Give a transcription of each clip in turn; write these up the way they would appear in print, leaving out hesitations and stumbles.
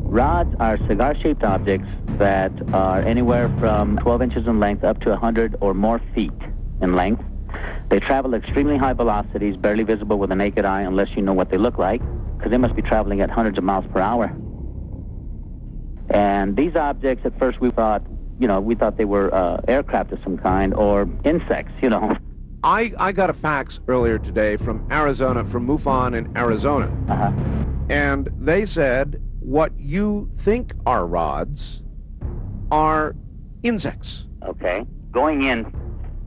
Rods are cigar-shaped objects that are anywhere from 12 inches in length up to 100 or more feet in length. They travel at extremely high velocities, barely visible with the naked eye unless you know what they look like, because they must be traveling at hundreds of miles per hour. And these objects, at first we thought they were aircraft of some kind or insects, I got a fax earlier today from Arizona, from MUFON in Arizona. Uh-huh. And they said what you think are rods are insects. Okay. Going in,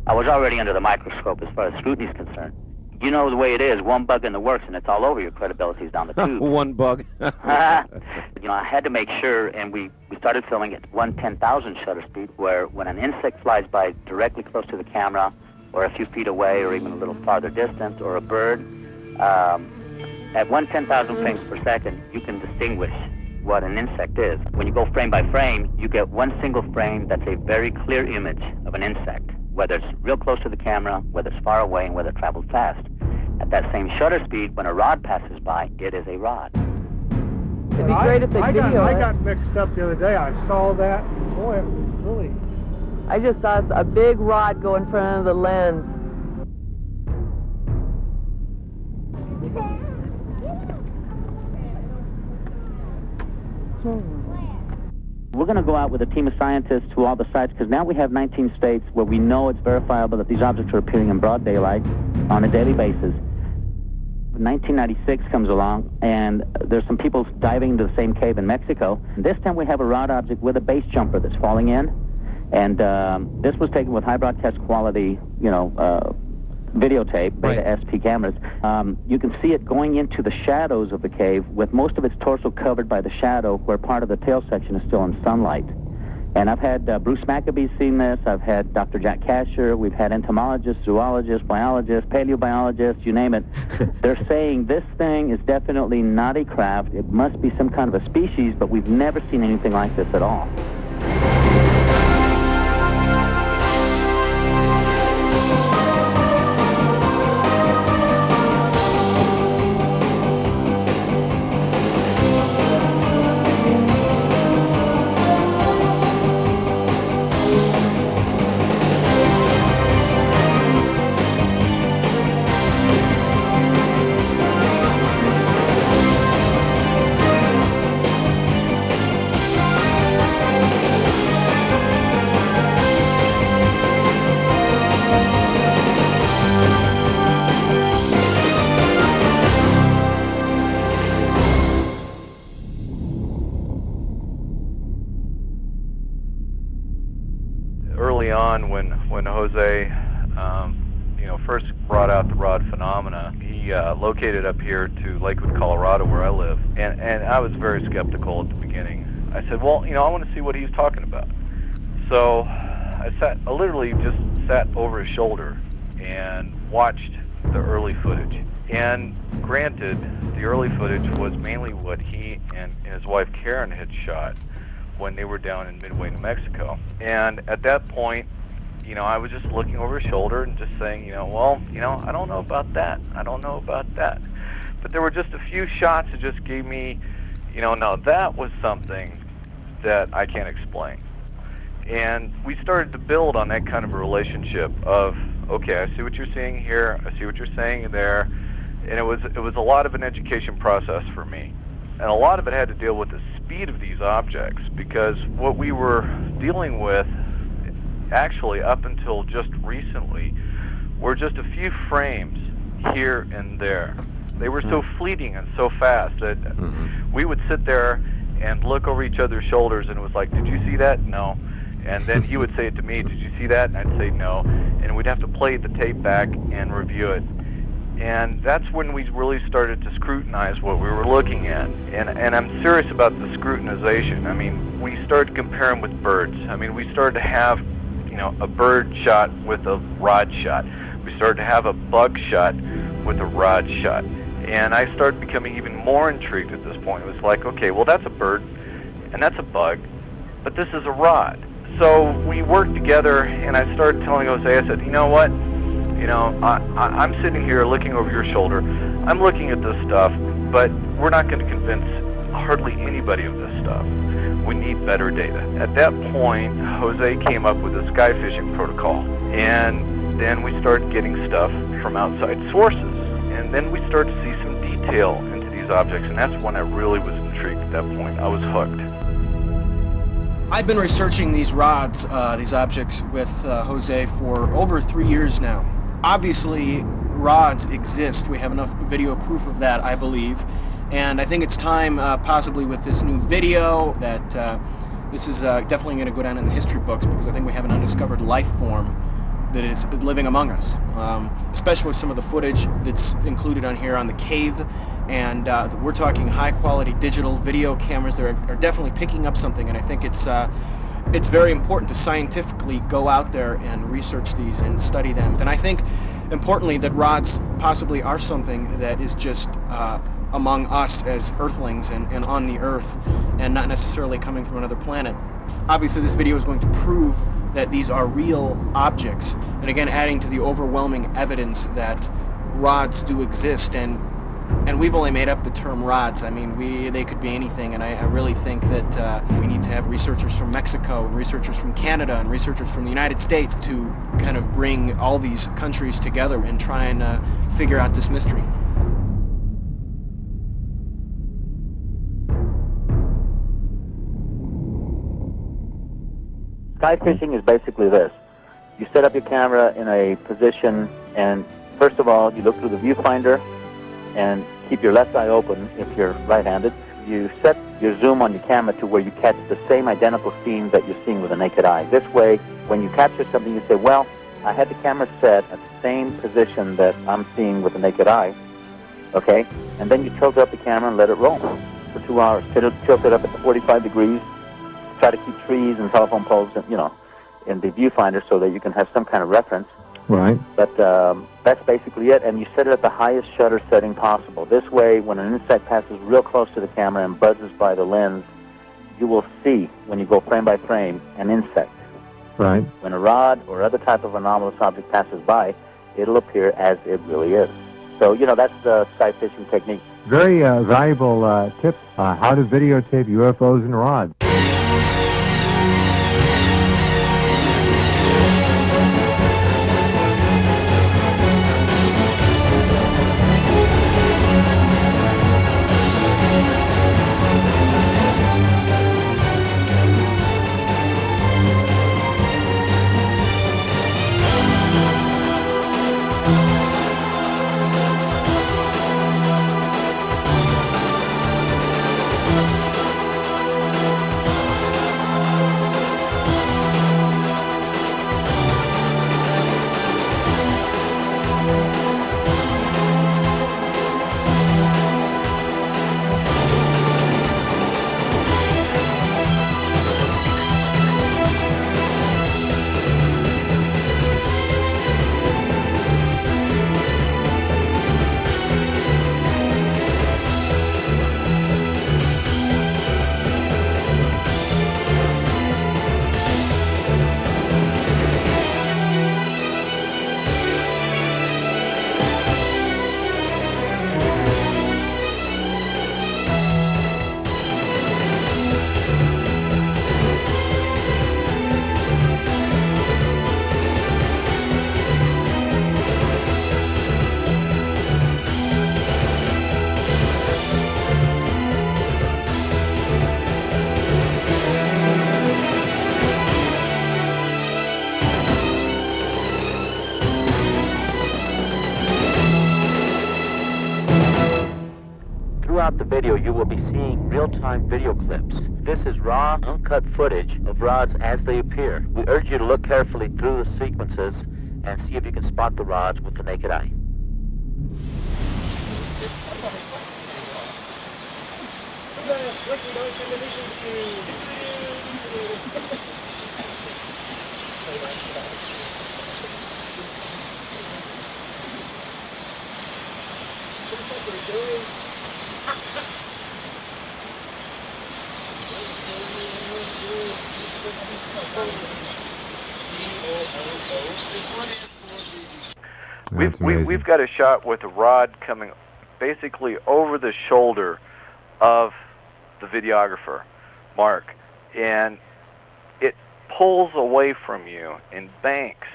I was already under the microscope as far as scrutiny is concerned. You know the way it is, one bug in the works and it's all over, your credibility's down the tube. One bug. I had to make sure, and we started filming at 1/10,000 shutter speed, where when an insect flies by directly close to the camera, or a few feet away, or even a little farther distant, or a bird, at 1/10,000 frames per second, you can distinguish what an insect is. When you go frame by frame, you get one single frame that's a very clear image of an insect, whether it's real close to the camera, whether it's far away, and whether it travels fast. At that same shutter speed, when a rod passes by, it is a rod. It'd be great if they video I got mixed up the other day. I saw that. Boy, it was really... I just saw a big rod go in front of the lens. We're going to go out with a team of scientists to all the sites, because now we have 19 states where we know it's verifiable that these objects are appearing in broad daylight on a daily basis. 1996 comes along, and there's some people diving into the same cave in Mexico. This time we have a rod object with a base jumper that's falling in, and this was taken with high broadcast quality, videotape, Beta SP cameras. You can see it going into the shadows of the cave, with most of its torso covered by the shadow, where part of the tail section is still in sunlight. And I've had Bruce Maccabee seen this. I've had Dr. Jack Kasher. We've had entomologists, zoologists, biologists, paleobiologists, you name it. They're saying this thing is definitely not a craft. It must be some kind of a species, but we've never seen anything like this at all. Early on, when Jose, first brought out the rod phenomena, he located up here to Lakewood, Colorado, where I live, and I was very skeptical at the beginning. I said, well, I want to see what he's talking about. So I literally just sat over his shoulder and watched the early footage. And granted, the early footage was mainly what he and his wife Karen had shot when they were down in Midway, New Mexico. And at that point, I was just looking over his shoulder and just saying, I don't know about that. I don't know about that. But there were just a few shots that just gave me, now that was something that I can't explain. And we started to build on that kind of a relationship of, okay, I see what you're seeing here, I see what you're saying there. And it was a lot of an education process for me. And a lot of it had to deal with the speed of these objects, because what we were dealing with, actually up until just recently, were just a few frames here and there. They were so fleeting and so fast that we would sit there and look over each other's shoulders, and it was like, did you see that? No. And then he would say it to me, did you see that? And I'd say no. And we'd have to play the tape back and review it. And that's when we really started to scrutinize what we were looking at. And I'm serious about the scrutinization. I mean, we started comparing with birds. I mean, we started to have, a bird shot with a rod shot. We started to have a bug shot with a rod shot. And I started becoming even more intrigued at this point. It was like, okay, well, that's a bird, and that's a bug, but this is a rod. So we worked together, and I started telling Jose, I said, you know what? I'm sitting here looking over your shoulder. I'm looking at this stuff, but we're not going to convince hardly anybody of this stuff. We need better data. At that point, Jose came up with a sky fishing protocol, and then we started getting stuff from outside sources, and then we started to see some detail into these objects, and that's when I really was intrigued at that point. I was hooked. I've been researching these rods, these objects with Jose for over 3 years now. Obviously, rods exist. We have enough video proof of that, I believe. And I think it's time, possibly with this new video, that this is definitely going to go down in the history books, because I think we have an undiscovered life form that is living among us, especially with some of the footage that's included on here on the cave. And we're talking high-quality digital video cameras that are definitely picking up something, and I think it's very important to scientifically go out there and research these and study them. And I think, importantly, that rods possibly are something that is just among us as Earthlings and on the Earth, and not necessarily coming from another planet. Obviously, this video is going to prove that these are real objects, and again, adding to the overwhelming evidence that rods do exist. And we've only made up the term rods. I mean, they could be anything, and I really think that we need to have researchers from Mexico, and researchers from Canada, and researchers from the United States to kind of bring all these countries together and try and figure out this mystery. Sky fishing is basically this. You set up your camera in a position, and first of all, you look through the viewfinder and keep your left eye open if you're right-handed. You set your zoom on your camera to where you catch the same identical scene that you're seeing with the naked eye. This way, when you capture something, you say, well, I had the camera set at the same position that I'm seeing with the naked eye, okay? And then you tilt up the camera and let it roll for 2 hours. Tilt it up at 45 degrees. Try to keep trees and telephone poles, in the viewfinder so that you can have some kind of reference. Right. But that's basically it, and you set it at the highest shutter setting possible. This way, when an insect passes real close to the camera and buzzes by the lens, you will see, when you go frame by frame, an insect. Right. When a rod or other type of anomalous object passes by, it'll appear as it really is. So, that's the sky fishing technique. Very valuable tip, how to videotape UFOs and rods. Throughout the video, you will be seeing real-time video clips. This is raw, uncut footage of rods as they appear. We urge you to look carefully through the sequences and see if you can spot the rods with the naked eye. We've got a shot with a rod coming basically over the shoulder of the videographer, Mark, and it pulls away from you in banks,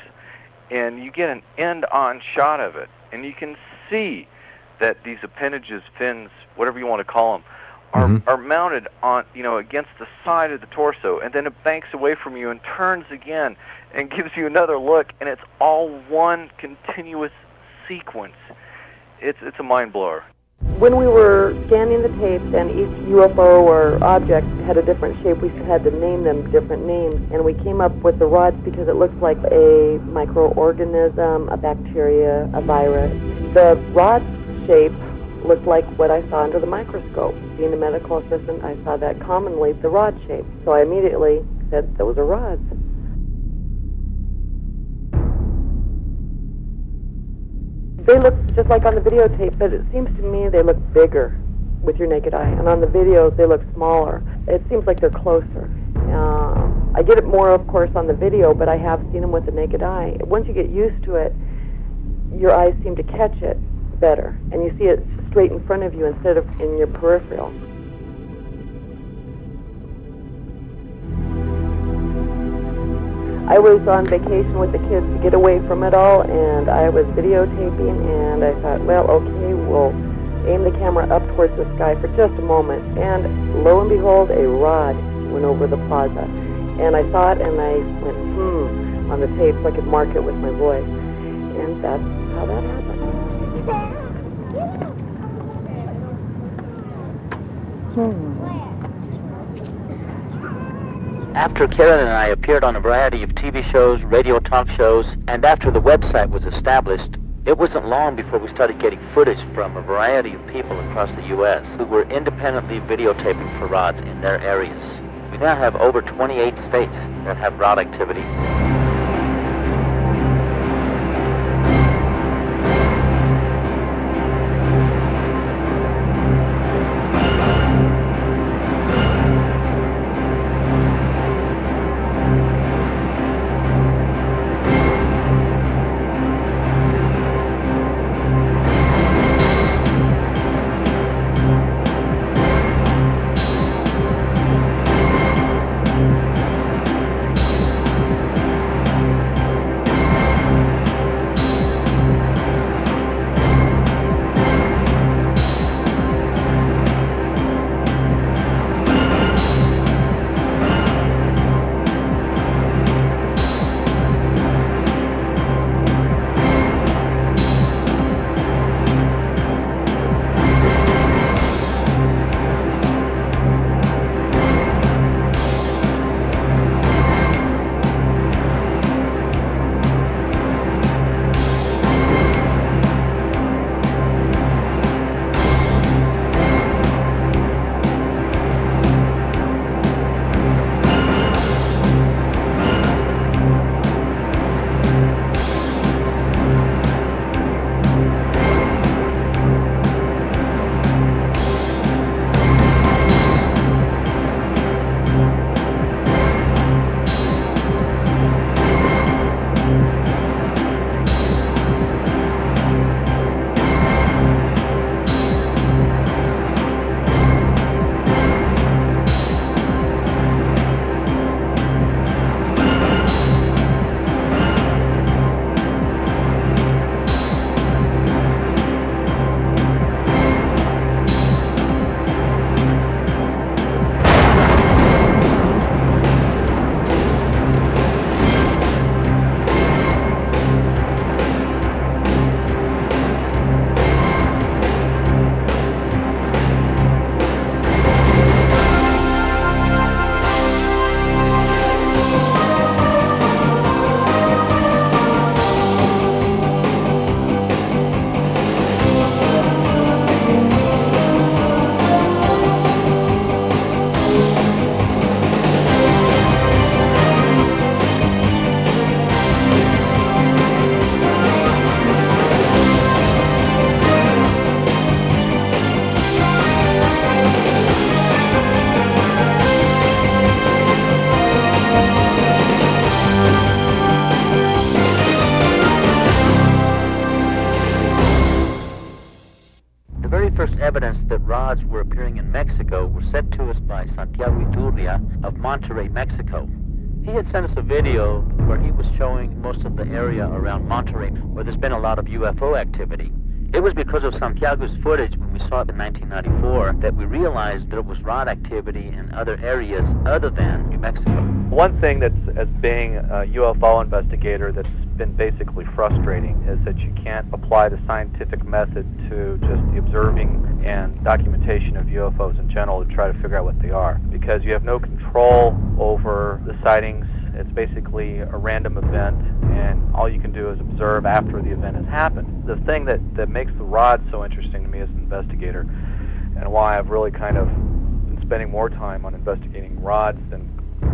and you get an end-on shot of it, and you can see that these appendages, fins, whatever you want to call them, are mounted on, against the side of the torso, and then it banks away from you and turns again and gives you another look, and it's all one continuous sequence. It's a mind blower. When we were scanning the tapes and each UFO or object had a different shape, we had to name them different names, and we came up with the rods because it looks like a microorganism, a bacteria, a virus. The rod shape looked like what I saw under the microscope. Being a medical assistant, I saw that commonly, the rod shape. So I immediately said, those are rods. They look just like on the videotape, but it seems to me they look bigger with your naked eye. And on the video, they look smaller. It seems like they're closer. I get it more, of course, on the video, but I have seen them with the naked eye. Once you get used to it, your eyes seem to catch it better, and you see it straight in front of you instead of in your peripheral. I was on vacation with the kids to get away from it all, and I was videotaping, and I thought, well, okay, we'll aim the camera up towards the sky for just a moment, and lo and behold, a rod went over the plaza. And I saw it, and I went, on the tape so I could mark it with my voice. And that's how that happened. After Karen and I appeared on a variety of TV shows, radio talk shows, and after the website was established, it wasn't long before we started getting footage from a variety of people across the U.S. who were independently videotaping for rods in their areas. We now have over 28 states that have rod activity. that rods were appearing in Mexico were sent to us by Santiago Iturria of Monterrey, Mexico. He had sent us a video where he was showing most of the area around Monterrey where there's been a lot of UFO activity. It was because of Santiago's footage when we saw it in 1994 that we realized there was rod activity in other areas other than New Mexico. One thing that's, as being a UFO investigator, that's been basically frustrating is that you can't apply the scientific method to just the observing and documentation of UFOs in general to try to figure out what they are, because you have no control over the sightings. It's basically a random event, and all you can do is observe after the event has happened. The thing that makes the rod so interesting to me as an investigator, and why I've really kind of been spending more time on investigating rods than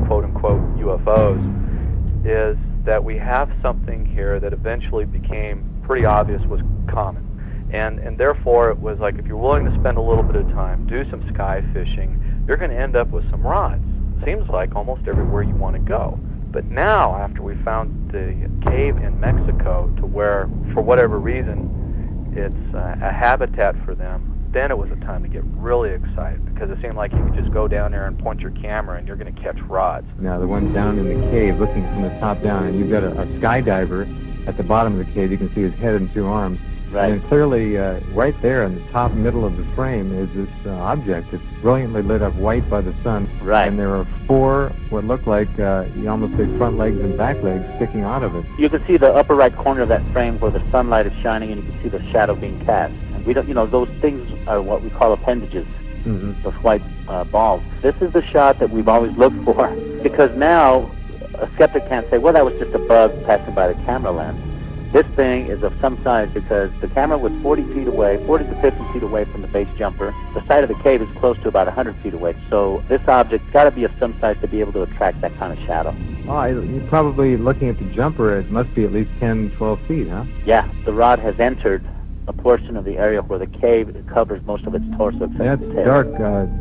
quote-unquote UFOs, is that we have something here that eventually became pretty obvious was common. And therefore, it was like, if you're willing to spend a little bit of time, do some sky fishing, you're going to end up with some rods. Seems like almost everywhere you want to go. But now, after we found the cave in Mexico, to where, for whatever reason, it's a habitat for them, then it was a time to get really excited, because it seemed like you could just go down there and point your camera and you're going to catch rods. Now, the one down in the cave, looking from the top down, and you've got a skydiver at the bottom of the cave. You can see his head and two arms. Right. And clearly, right there in the top middle of the frame is this object. It's brilliantly lit up white by the sun. Right. And there are four, what look like, you almost say front legs and back legs sticking out of it. You can see the upper right corner of that frame where the sunlight is shining, and you can see the shadow being cast. And we don't, those things are what we call appendages. Mm-hmm. Those white balls. This is the shot that we've always looked for, because now a skeptic can't say, well, that was just a bug passing by the camera lens. This thing is of some size, because the camera was 40 feet away, 40 to 50 feet away from the base jumper. The side of the cave is close to about 100 feet away. So this object's got to be of some size to be able to attract that kind of shadow. Oh, you're probably looking at the jumper. It must be at least 10, 12 feet, huh? Yeah, the rod has entered a portion of the area where the cave covers most of its torso except That's the tail. dark.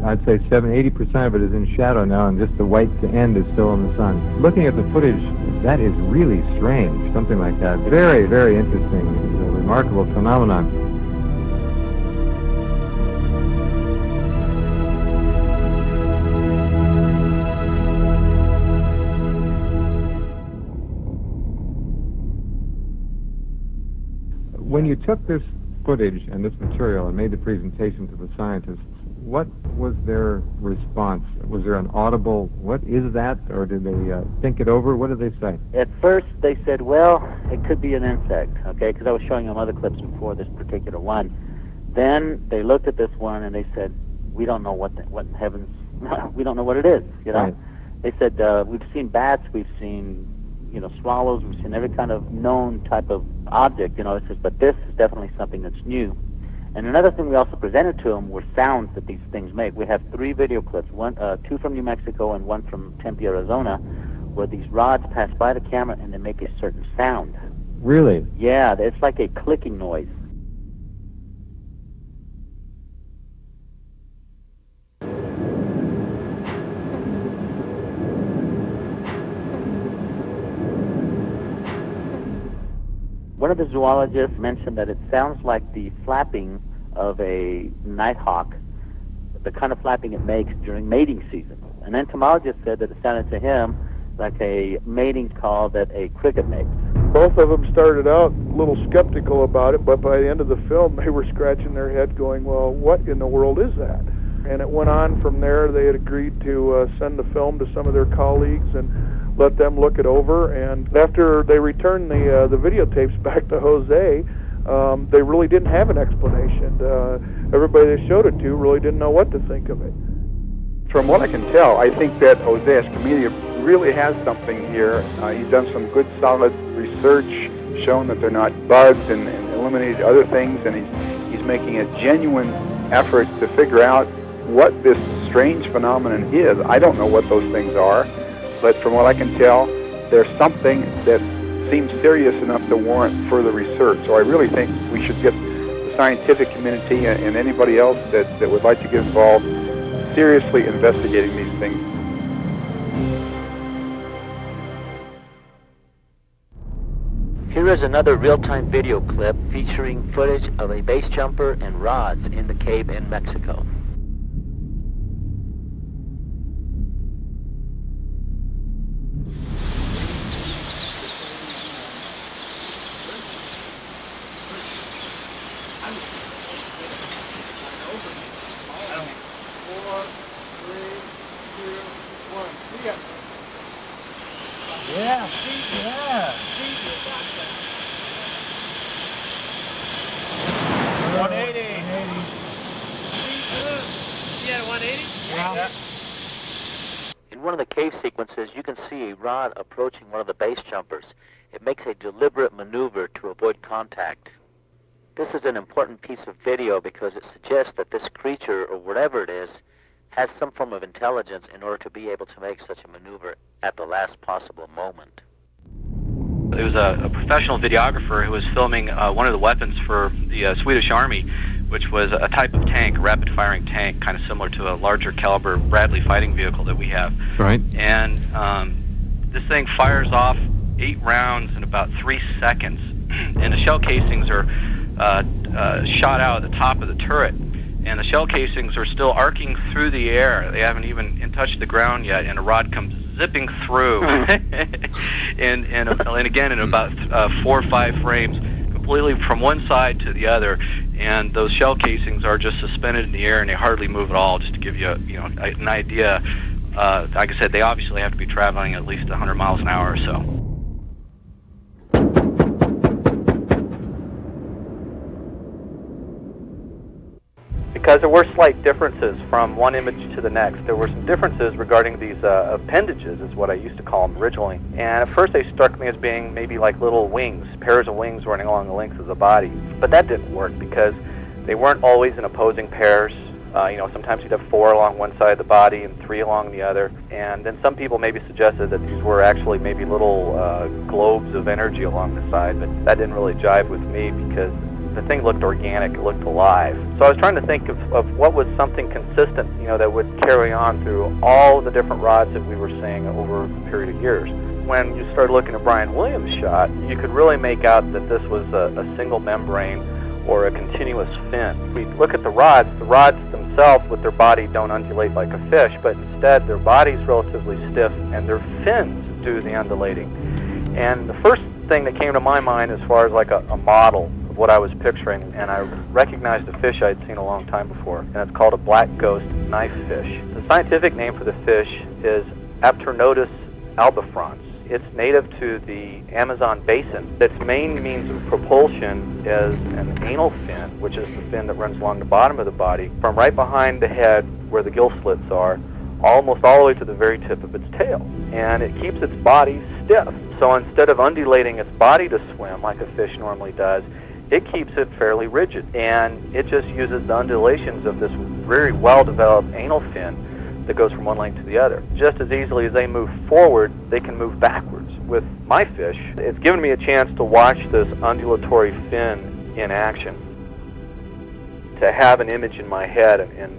I'd say 80% of it is in shadow now, and just the white end is still in the sun. Looking at the footage, that is really strange, something like that. Very, very interesting. It's a remarkable phenomenon. When you took this footage and this material and made the presentation to the scientists, what was their response? Was there an audible, what is that? Or did they think it over? What did they say? At first, they said, well, it could be an insect, okay, because I was showing them other clips before this particular one. Then they looked at this one and they said, we don't know what in heavens, we don't know what it is, Right. They said, we've seen bats, we've seen, swallows, we've seen every kind of known type of object, it says, but this is definitely something that's new. And another thing we also presented to them were sounds that these things make. We have 3 video clips, two from New Mexico and one from Tempe, Arizona, where these rods pass by the camera and they make a certain sound. Really? Yeah, it's like a clicking noise. One of the zoologists mentioned that it sounds like the flapping of a nighthawk, the kind of flapping it makes during mating season. An entomologist said that it sounded to him like a mating call that a cricket makes. Both of them started out a little skeptical about it, but by the end of the film, they were scratching their head going, well, what in the world is that? And it went on from there. They had agreed to send the film to some of their colleagues and let them look it over. And after they returned the videotapes back to Jose, they really didn't have an explanation. Everybody they showed it to really didn't know what to think of it. From what I can tell, I think that Jose Escamilla really has something here. He's done some good, solid research, shown that they're not bugs, and eliminated other things, and he's making a genuine effort to figure out what this strange phenomenon is. I don't know what those things are, but from what I can tell, there's something that seems serious enough to warrant further research. So I really think we should get the scientific community and anybody else that would like to get involved seriously investigating these things. Here is another real-time video clip featuring footage of a base jumper and rods in the cave in Mexico. Yeah, yeah. 180. Yeah, 180? Yeah. In one of the cave sequences, you can see a rod approaching one of the base jumpers. It makes a deliberate maneuver to avoid contact. This is an important piece of video because it suggests that this creature, or whatever it is, has some form of intelligence in order to be able to make such a maneuver at the last possible moment. It was a professional videographer who was filming one of the weapons for the Swedish Army, which was a type of tank, a rapid-firing tank, kind of similar to a larger caliber Bradley fighting vehicle that we have. Right. And this thing fires off 8 rounds in about 3 seconds, and the shell casings are shot out at the top of the turret. And the shell casings are still arcing through the air. They haven't even touched the ground yet, and a rod comes zipping through. and again, in about 4 or 5 frames, completely from one side to the other. And those shell casings are just suspended in the air, and they hardly move at all, just to give you an idea. Like I said, they obviously have to be traveling at least 100 miles an hour or so. Because there were slight differences from one image to the next. There were some differences regarding these appendages, is what I used to call them originally. And at first they struck me as being maybe like little wings, pairs of wings running along the length of the body. But that didn't work because they weren't always in opposing pairs. Sometimes you'd have 4 along one side of the body and 3 along the other. And then some people maybe suggested that these were actually maybe little globes of energy along the side, but that didn't really jive with me because the thing looked organic, it looked alive. So I was trying to think of what was something consistent, that would carry on through all the different rods that we were seeing over a period of years. When you started looking at Bryan Williams' shot, you could really make out that this was a single membrane or a continuous fin. We look at the rods themselves with their body don't undulate like a fish, but instead their body's relatively stiff and their fins do the undulating. And the first thing that came to my mind as far as like a model of what I was picturing, and I recognized a fish I'd seen a long time before, and it's called a black ghost knife fish. The scientific name for the fish is Apternotus albifrons. It's native to the Amazon basin. Its main means of propulsion is an anal fin, which is the fin that runs along the bottom of the body, from right behind the head where the gill slits are, almost all the way to the very tip of its tail. And it keeps its body stiff. So instead of undulating its body to swim like a fish normally does, it keeps it fairly rigid. And it just uses the undulations of this very well-developed anal fin that goes from one length to the other. Just as easily as they move forward, they can move backwards. With my fish, it's given me a chance to watch this undulatory fin in action, to have an image in my head and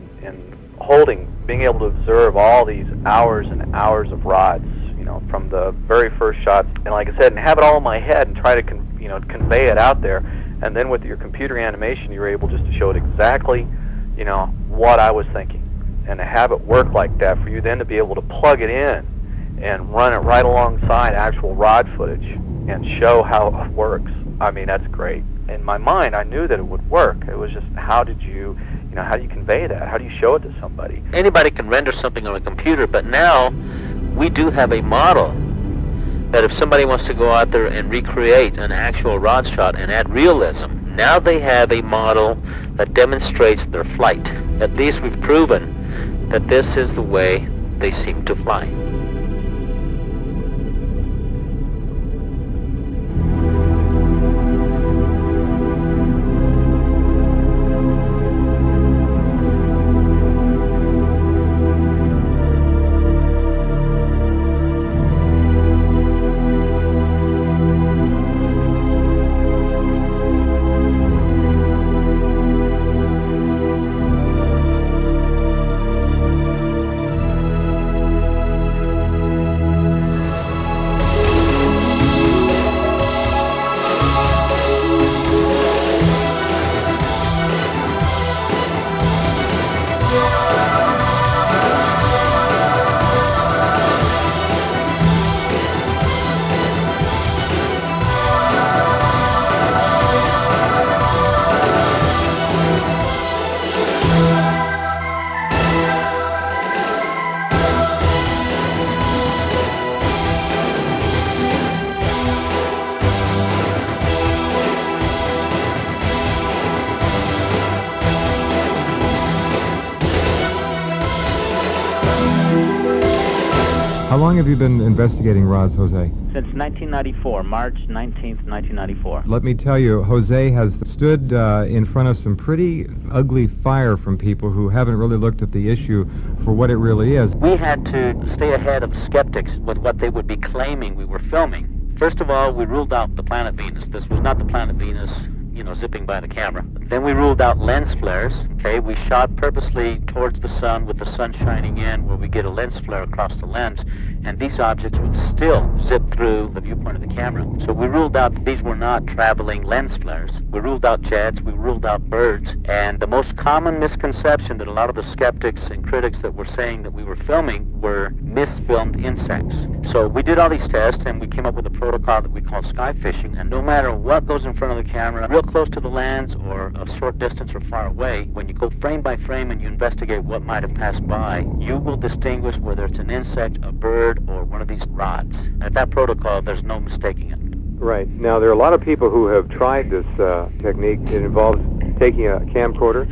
being able to observe all these hours and hours of rods, from the very first shots, and like I said, and have it all in my head and try to convey it out there. And then with your computer animation, you're able just to show it exactly, what I was thinking. And to have it work like that, for you then to be able to plug it in and run it right alongside actual rod footage and show how it works, I mean, that's great. In my mind, I knew that it would work. It was just, how do you convey that? How do you show it to somebody? Anybody can render something on a computer, but now we do have a model that if somebody wants to go out there and recreate an actual rod shot and add realism, now they have a model that demonstrates their flight. At least we've proven that this is the way they seem to fly. How long have you been investigating rods, Jose? Since 1994, March 19th, 1994. Let me tell you, Jose has stood in front of some pretty ugly fire from people who haven't really looked at the issue for what it really is. We had to stay ahead of skeptics with what they would be claiming we were filming. First of all, we ruled out the planet Venus. This was not the planet Venus, you know, zipping by the camera. Then we ruled out lens flares. Okay, we shot purposely towards the sun with the sun shining in, where we get a lens flare across the lens, and these objects would still zip through the viewpoint of the camera. So we ruled out that these were not traveling lens flares. We ruled out jets, we ruled out birds, and the most common misconception that a lot of the skeptics and critics that were saying that we were filming were misfilmed insects. So we did all these tests, and we came up with a protocol that we call sky fishing, and no matter what goes in front of the camera, real close to the lens or a short distance or far away, when you go frame by frame and you investigate what might have passed by, you will distinguish whether it's an insect, a bird, or one of these rods. And at that protocol, there's no mistaking it. Right. Now, there are a lot of people who have tried this technique. It involves taking a camcorder,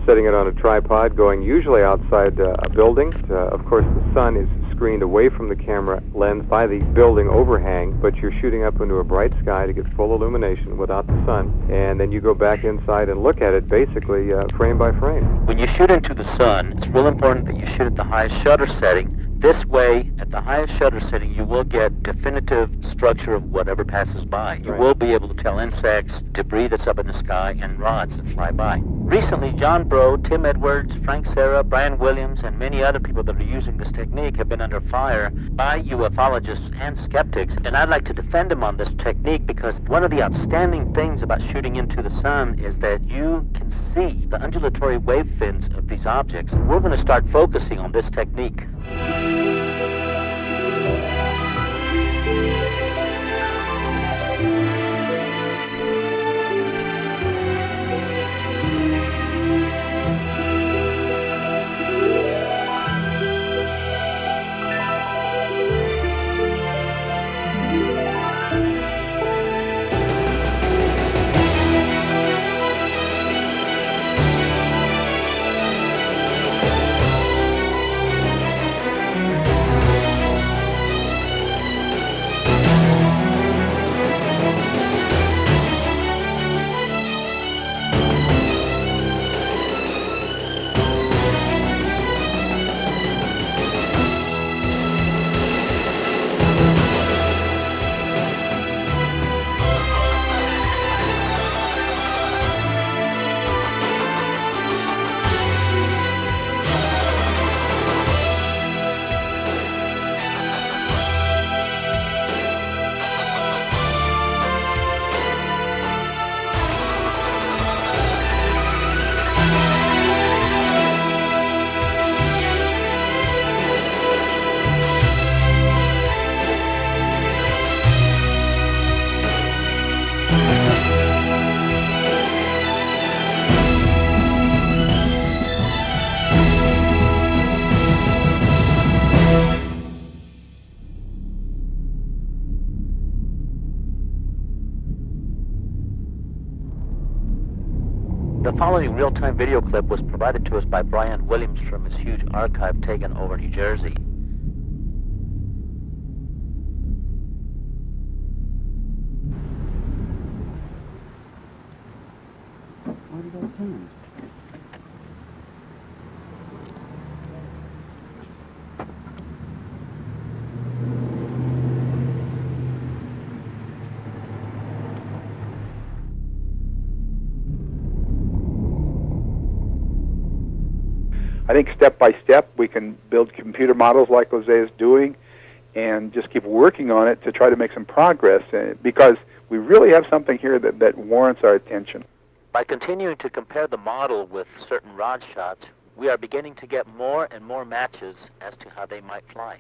setting it on a tripod, going usually outside a building. Of course, the sun is screened away from the camera lens by the building overhang, but you're shooting up into a bright sky to get full illumination without the sun, and then you go back inside and look at it basically frame by frame. When you shoot into the sun, it's real important that you shoot at the highest shutter setting. This way, at the highest shutter setting, you will get definitive structure of whatever passes by. You will be able to tell insects, debris that's up in the sky, and rods that fly by. Recently, John Bro, Tim Edwards, Frank Serra, Brian Williams, and many other people that are using this technique have been under fire by ufologists and skeptics, and I'd like to defend them on this technique because one of the outstanding things about shooting into the sun is that you can see the undulatory wave fins of these objects. We're going to start focusing on this technique. The following real-time video clip was provided to us by Bryan Williams from his huge archive taken over New Jersey. Why did I turn? I think step by step we can build computer models like Jose is doing and just keep working on it to try to make some progress because we really have something here that warrants our attention. By continuing to compare the model with certain rod shots, we are beginning to get more and more matches as to how they might fly.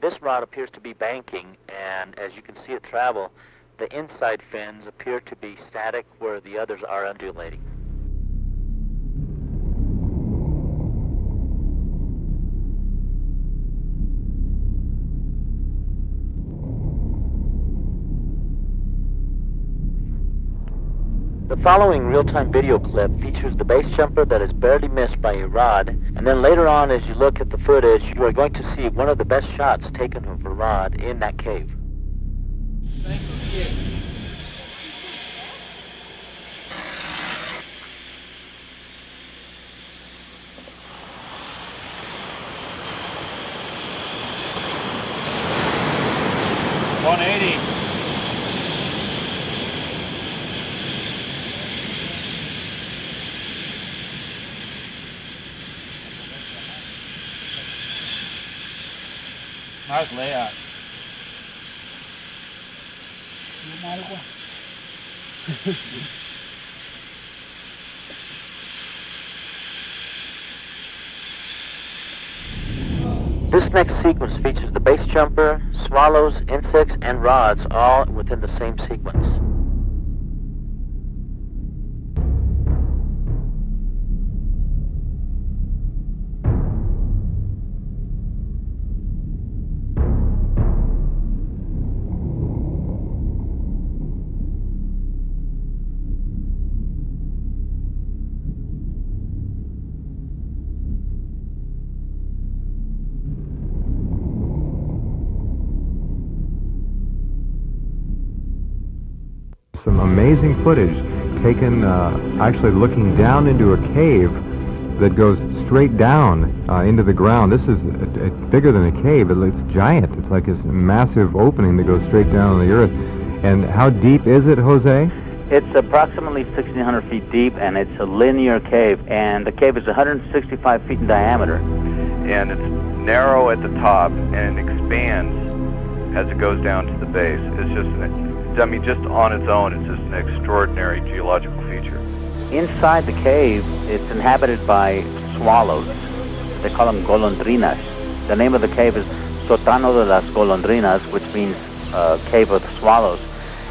This rod appears to be banking, and as you can see it travel, the inside fins appear to be static where the others are undulating. The following real-time video clip features the base jumper that is barely missed by a rod, and then later on as you look at the footage, you are going to see one of the best shots taken of a rod in that cave. Thank those kids. Nice layout. This next sequence features the base jumper, swallows, insects, and rods all within the same sequence. Some amazing footage taken actually looking down into a cave that goes straight down into the ground. This is bigger than a cave. It's giant. It's like this massive opening that goes straight down on the earth. And how deep is it, Jose? It's approximately 1,600 feet deep, and it's a linear cave, and the cave is 165 feet in diameter. And it's narrow at the top and expands as it goes down to the base. It's just just on its own, it's just an extraordinary geological feature. Inside the cave, it's inhabited by swallows. They call them golondrinas. The name of the cave is Sótano de las Golondrinas, which means cave of the swallows.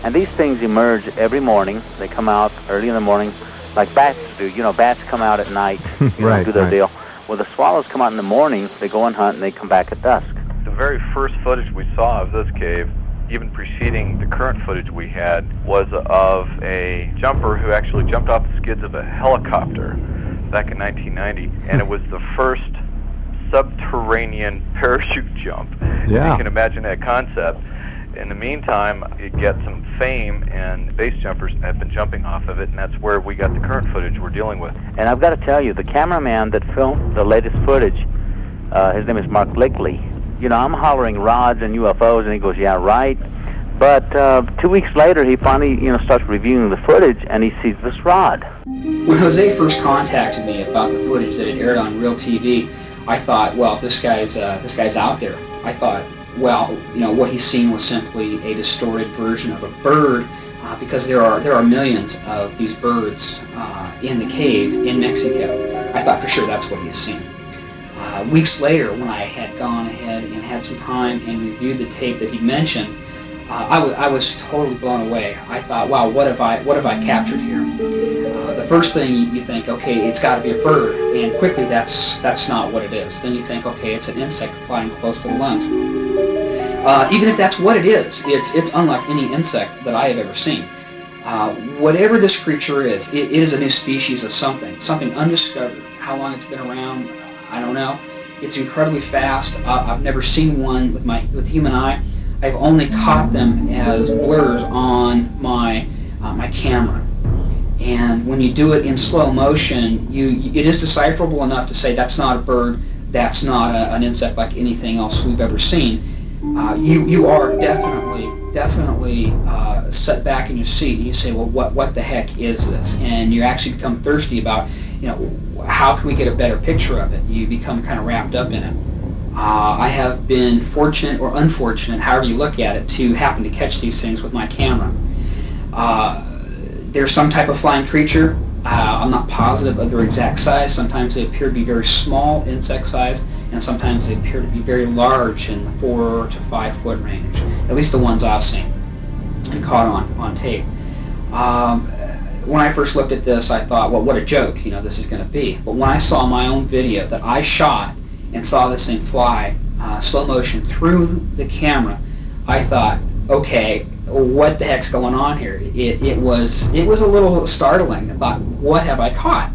And these things emerge every morning. They come out early in the morning, like bats do. You know, bats come out at night, do their deal. Well, the swallows come out in the morning, they go and hunt, and they come back at dusk. The very first footage we saw of this cave, even preceding the current footage we had, was of a jumper who actually jumped off the skids of a helicopter back in 1990, and it was the first subterranean parachute jump. Yeah. You can imagine that concept. In the meantime, it gets some fame, and base jumpers have been jumping off of it, and that's where we got the current footage we're dealing with. And I've got to tell you, the cameraman that filmed the latest footage, his name is Mark Lichtle. You know, I'm hollering rods and UFOs, and he goes, yeah, right. But 2 weeks later, he finally, starts reviewing the footage, and he sees this rod. When Jose first contacted me about the footage that had aired on Real TV, I thought, well, this guy's out there. I thought, well, what he's seen was simply a distorted version of a bird, because there are millions of these birds in the cave in Mexico. I thought for sure that's what he's seen. Weeks later, when I had gone ahead and had some time and reviewed the tape that he mentioned, I was totally blown away. I thought, wow, what have I captured here? The first thing you think, okay, it's got to be a bird, and quickly that's not what it is. Then you think, okay, it's an insect flying close to the lens. Even if that's what it is, it's unlike any insect that I have ever seen. Whatever this creature is, it is a new species of something undiscovered. How long it's been around, I don't know. It's incredibly fast. I've never seen one with human eye. I've only caught them as blurs on my camera. And when you do it in slow motion, it is decipherable enough to say that's not a bird, that's not an insect like anything else we've ever seen. You are definitely set back in your seat, and you say, well, what the heck is this? And you actually become thirsty about, how can we get a better picture of it? You become kind of wrapped up in it. I have been fortunate or unfortunate, however you look at it, to happen to catch these things with my camera. There's some type of flying creature. I'm not positive of their exact size. Sometimes they appear to be very small insect size, and sometimes they appear to be very large in the 4 to 5 foot range, at least the ones I've seen and caught on tape. When I first looked at this, I thought, well, what a joke, this is going to be. But when I saw my own video that I shot and saw this thing fly slow motion through the camera, I thought, okay, what the heck's going on here? It was a little startling about what have I caught.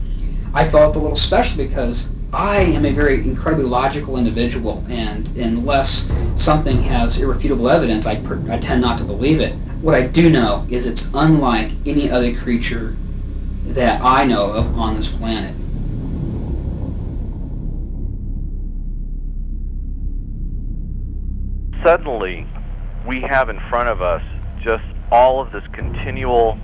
I felt a little special because I am a very incredibly logical individual, and unless something has irrefutable evidence, I tend not to believe it. What I do know is it's unlike any other creature that I know of on this planet. Suddenly, we have in front of us just all of this continual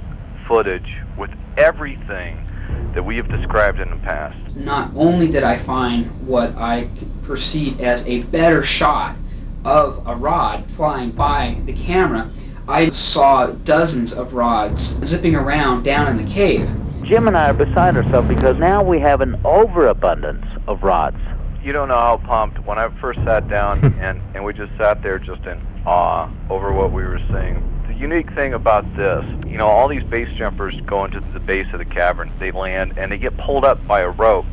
footage with everything that we have described in the past. Not only did I find what I perceive as a better shot of a rod flying by the camera, I saw dozens of rods zipping around down in the cave. Jim and I are beside ourselves because now we have an overabundance of rods. You don't know how pumped when I first sat down and we just sat there just in awe over what we were seeing. The unique thing about this, all these base jumpers go into the base of the cavern. They land and they get pulled up by a rope.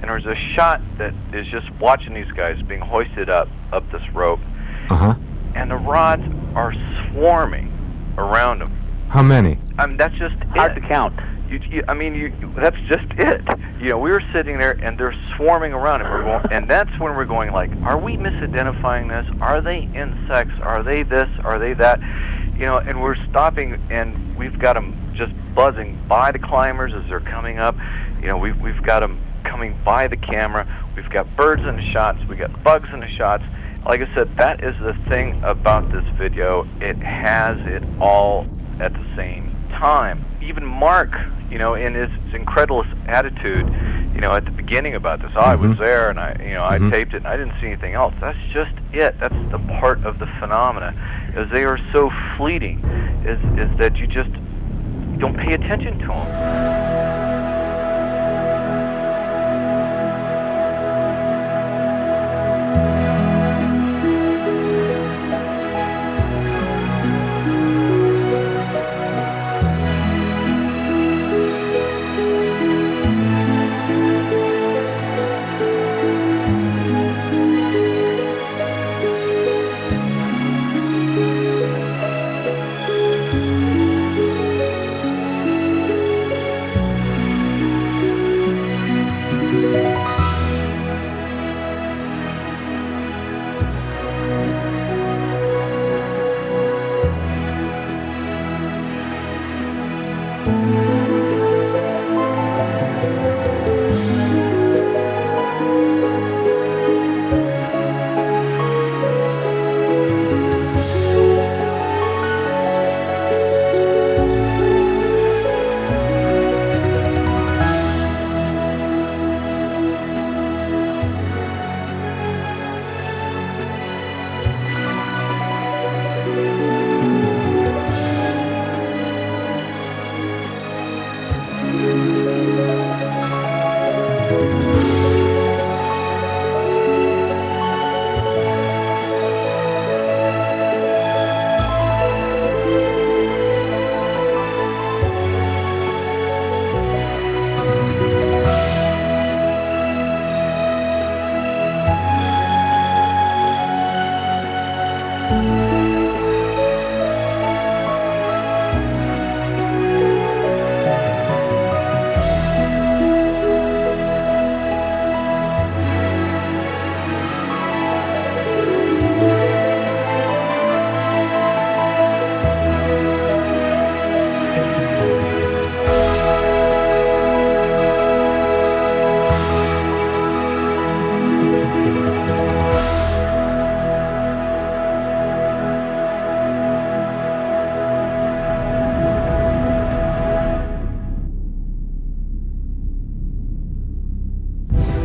And there's a shot that is just watching these guys being hoisted up this rope. Uh-huh. And the rods are swarming around them. How many? That's just hard to count. That's just it. We were sitting there and they're swarming around, and that's when we're going like, are we misidentifying this? Are they insects? Are they this? Are they that? And we're stopping, and we've got them just buzzing by the climbers as they're coming up. We've got them coming by the camera. We've got birds in the shots. We got bugs in the shots. Like I said, that is the thing about this video. It has it all at the same time. Even Mark, in his incredulous attitude, at the beginning about this, I was there and I taped it and I didn't see anything else. That's just it. That's the part of the phenomena, is they are so fleeting, is that you just don't pay attention to them.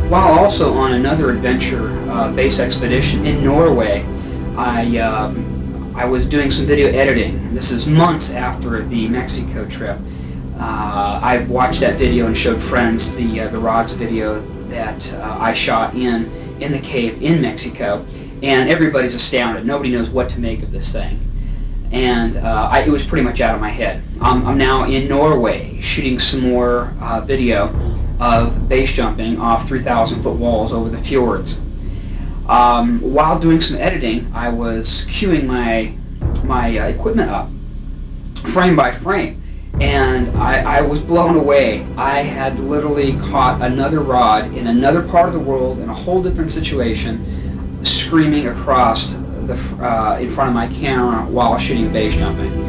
While also on another adventure base expedition in Norway, I was doing some video editing. This is months after the Mexico trip. I've watched that video and showed friends the rods video that I shot in the cave in Mexico, and everybody's astounded. Nobody knows what to make of this thing. And it was pretty much out of my head. I'm now in Norway shooting some more video of base jumping off 3,000-foot walls over the fjords. While doing some editing, I was queuing my equipment up, frame by frame, and I was blown away. I had literally caught another rod in another part of the world in a whole different situation, screaming across in front of my camera while shooting base jumping.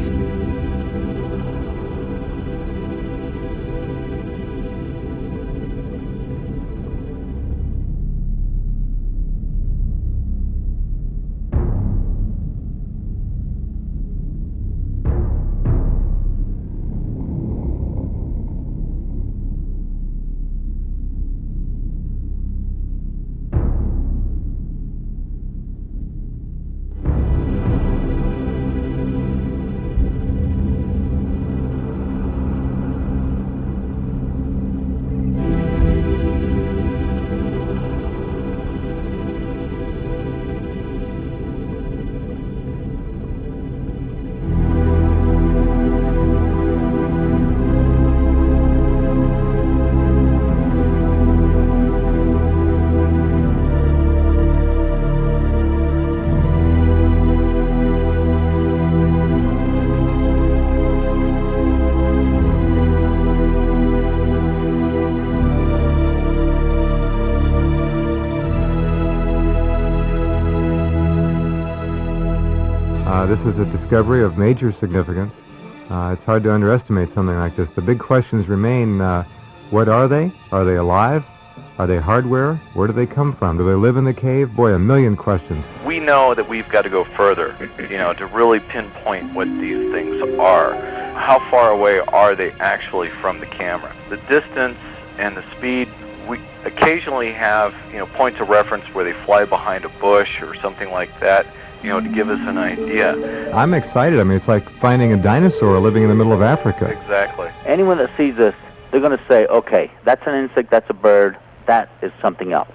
This is a discovery of major significance. It's hard to underestimate something like this. The big questions remain, what are they? Are they alive? Are they hardware? Where do they come from? Do they live in the cave? Boy, a million questions. We know that we've got to go further, to really pinpoint what these things are. How far away are they actually from the camera? The distance and the speed, we occasionally have, points of reference where they fly behind a bush or something like that, to give us an idea. I'm excited. I mean, it's like finding a dinosaur living in the middle of Africa. Exactly. Anyone that sees this, they're going to say, okay, that's an insect, that's a bird, that is something else.